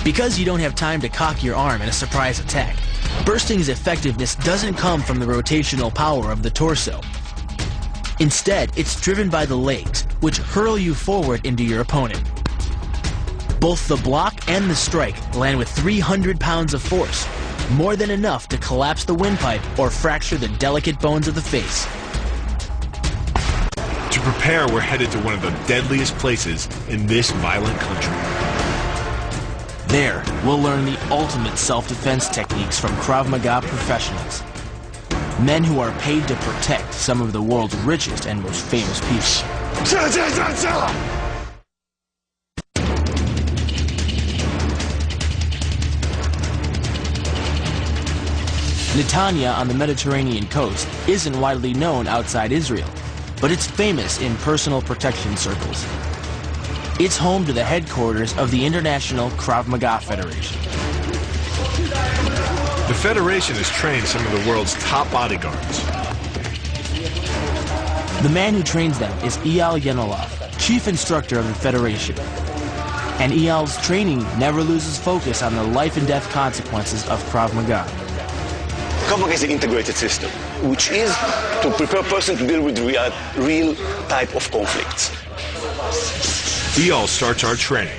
Because you don't have time to cock your arm in a surprise attack, bursting's effectiveness doesn't come from the rotational power of the torso. Instead, it's driven by the legs, which hurl you forward into your opponent. Both the block and the strike land with 300 pounds of force, more than enough to collapse the windpipe or fracture the delicate bones of the face. To prepare, we're headed to one of the deadliest places in this violent country. There, we'll learn the ultimate self-defense techniques from Krav Maga professionals. Men who are paid to protect some of the world's richest and most famous people. Netanya on the Mediterranean coast isn't widely known outside Israel, but it's famous in personal protection circles. It's home to the headquarters of the International Krav Maga Federation. The Federation has trained some of the world's top bodyguards. The man who trains them is Eyal Yenilov, chief instructor of the Federation. And Eyal's training never loses focus on the life and death consequences of Krav Maga. Krav Maga is an integrated system, which is to prepare a person to deal with real type of conflicts. Eyal starts our training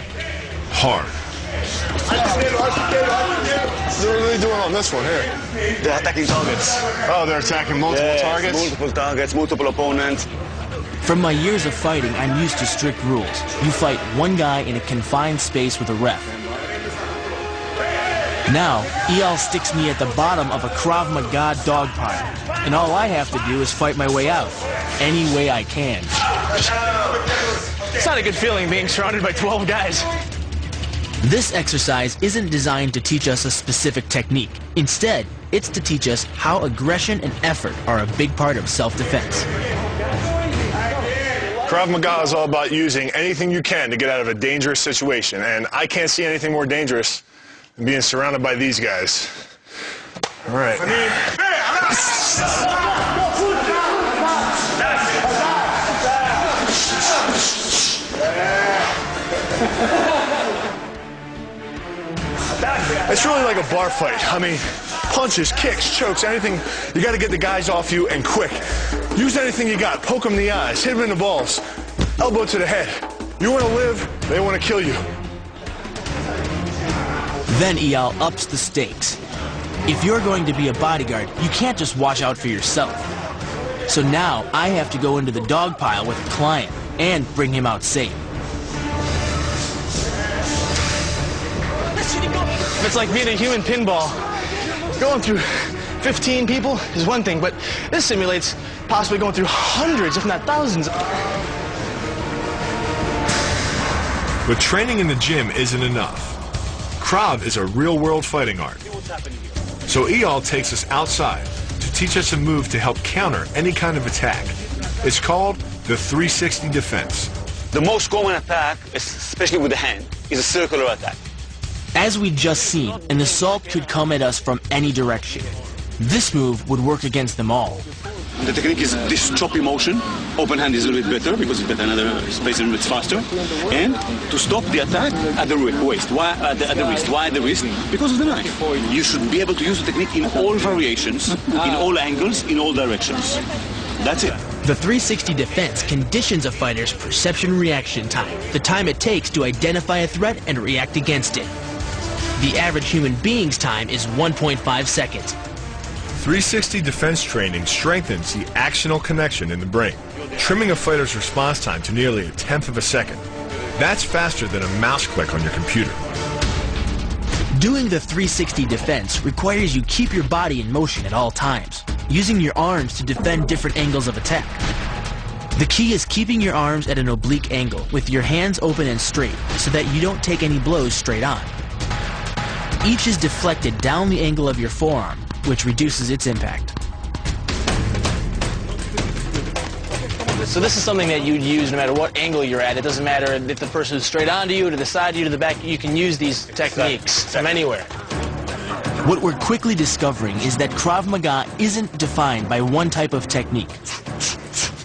hard. What are they doing on this one here? They're attacking targets. Oh, they're attacking multiple targets? Multiple targets, multiple opponents. From my years of fighting, I'm used to strict rules. You fight one guy in a confined space with a ref. Now, Eyal sticks me at the bottom of a Krav Maga dog pile, and all I have to do is fight my way out, any way I can. It's not a good feeling being surrounded by 12 guys. This exercise isn't designed to teach us a specific technique. Instead, it's to teach us how aggression and effort are a big part of self-defense. Krav Maga is all about using anything you can to get out of a dangerous situation, and I can't see anything more dangerous than being surrounded by these guys. All right. It's really like a bar fight. I mean, punches, kicks, chokes, anything. You got to get the guys off you and quick. Use anything you got. Poke them in the eyes, hit them in the balls, elbow to the head. You want to live, they want to kill you. Then Eyal ups the stakes. If you're going to be a bodyguard, you can't just watch out for yourself. So now I have to go into the dog pile with a client and bring him out safe. It's like being a human pinball. Going through 15 people is one thing, but this simulates possibly going through hundreds, if not thousands. But training in the gym isn't enough. Krav is a real-world fighting art. So Eyal takes us outside to teach us a move to help counter any kind of attack. It's called the 360 defense. The most common attack, especially with the hand, is a circular attack. As we just seen, an assault could come at us from any direction. This move would work against them all. The technique is this choppy motion. Open hand is a little bit better because it's got another space and it's faster. And to stop the attack at the waist. Why at the wrist? Why at the wrist? Because of the knife. You should be able to use the technique in all variations, in all angles, in all directions. That's it. The 360 defense conditions a fighter's perception-reaction time, the time it takes to identify a threat and react against it. The average human being's time is 1.5 seconds. 360 defense training strengthens the axonal connection in the brain, trimming a fighter's response time to nearly 1/10 of a second. That's faster than a mouse click on your computer. Doing the 360 defense requires you keep your body in motion at all times, using your arms to defend different angles of attack. The key is keeping your arms at an oblique angle, with your hands open and straight, so that you don't take any blows straight on. Each is deflected down the angle of your forearm, which reduces its impact. So this is something that you'd use no matter what angle you're at. It doesn't matter if the person is straight onto you, to the side of you, to the back. You can use these techniques from anywhere. What we're quickly discovering is that Krav Maga isn't defined by one type of technique.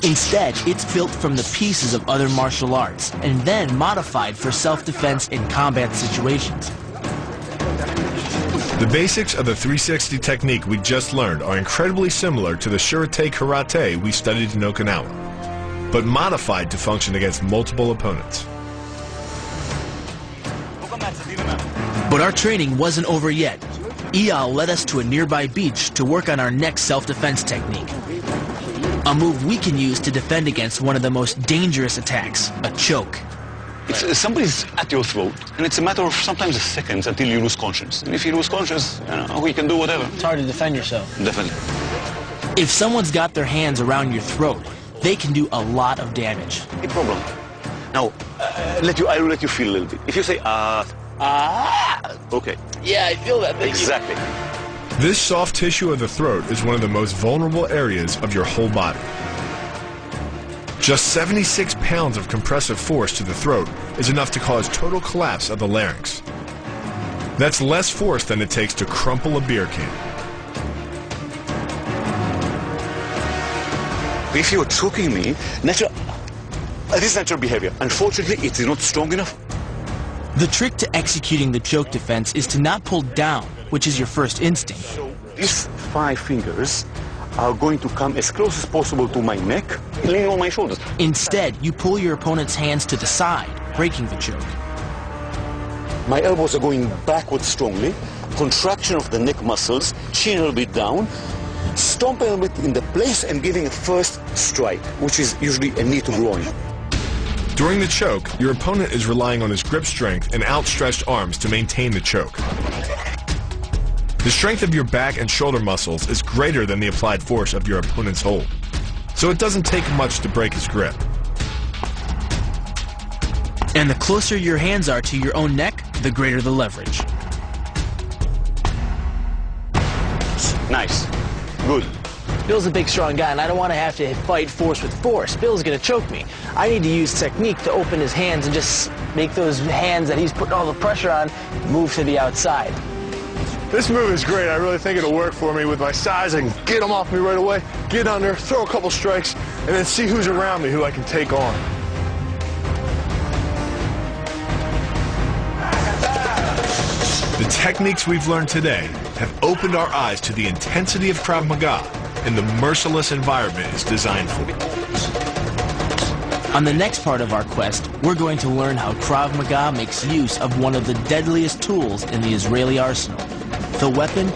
Instead, it's built from the pieces of other martial arts and then modified for self-defense in combat situations. The basics of the 360 technique we just learned are incredibly similar to the Shurite karate we studied in Okinawa, but modified to function against multiple opponents. But our training wasn't over yet. Eyal led us to a nearby beach to work on our next self-defense technique. A move we can use to defend against one of the most dangerous attacks, a choke. Somebody's at your throat, and it's a matter of sometimes seconds until you lose conscience. And if you lose conscience, we can do whatever. It's hard to defend yourself. Definitely. If someone's got their hands around your throat, they can do a lot of damage. No problem. Now, I'll let you feel a little bit. If you say, okay. Yeah, I feel that. Exactly. This soft tissue of the throat is one of the most vulnerable areas of your whole body. Just 76 pounds of compressive force to the throat is enough to cause total collapse of the larynx. That's less force than it takes to crumple a beer can. If you're choking me, this is natural behavior. Unfortunately, it is not strong enough. The trick to executing the choke defense is to not pull down, which is your first instinct. So these 5 fingers are going to come as close as possible to my neck, leaning on my shoulders. Instead, you pull your opponent's hands to the side, breaking the choke. My elbows are going backwards strongly, contraction of the neck muscles, chin a little bit down, stomp a little bit in the place and giving a first strike, which is usually a knee to groin. During the choke, your opponent is relying on his grip strength and outstretched arms to maintain the choke. The strength of your back and shoulder muscles is greater than the applied force of your opponent's hold, so it doesn't take much to break his grip. And the closer your hands are to your own neck, the greater the leverage. Nice. Good. Bill's a big, strong guy, and I don't want to have to fight force with force. Bill's going to choke me. I need to use technique to open his hands and just make those hands that he's putting all the pressure on move to the outside. This move is great. I really think it'll work for me with my size. I can get them off me right away, get under, throw a couple strikes, and then see who's around me, who I can take on. The techniques we've learned today have opened our eyes to the intensity of Krav Maga and the merciless environment it's designed for. On the next part of our quest, we're going to learn how Krav Maga makes use of one of the deadliest tools in the Israeli arsenal. The weapon,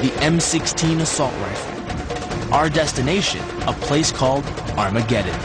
the M16 assault rifle. Our destination, a place called Armageddon.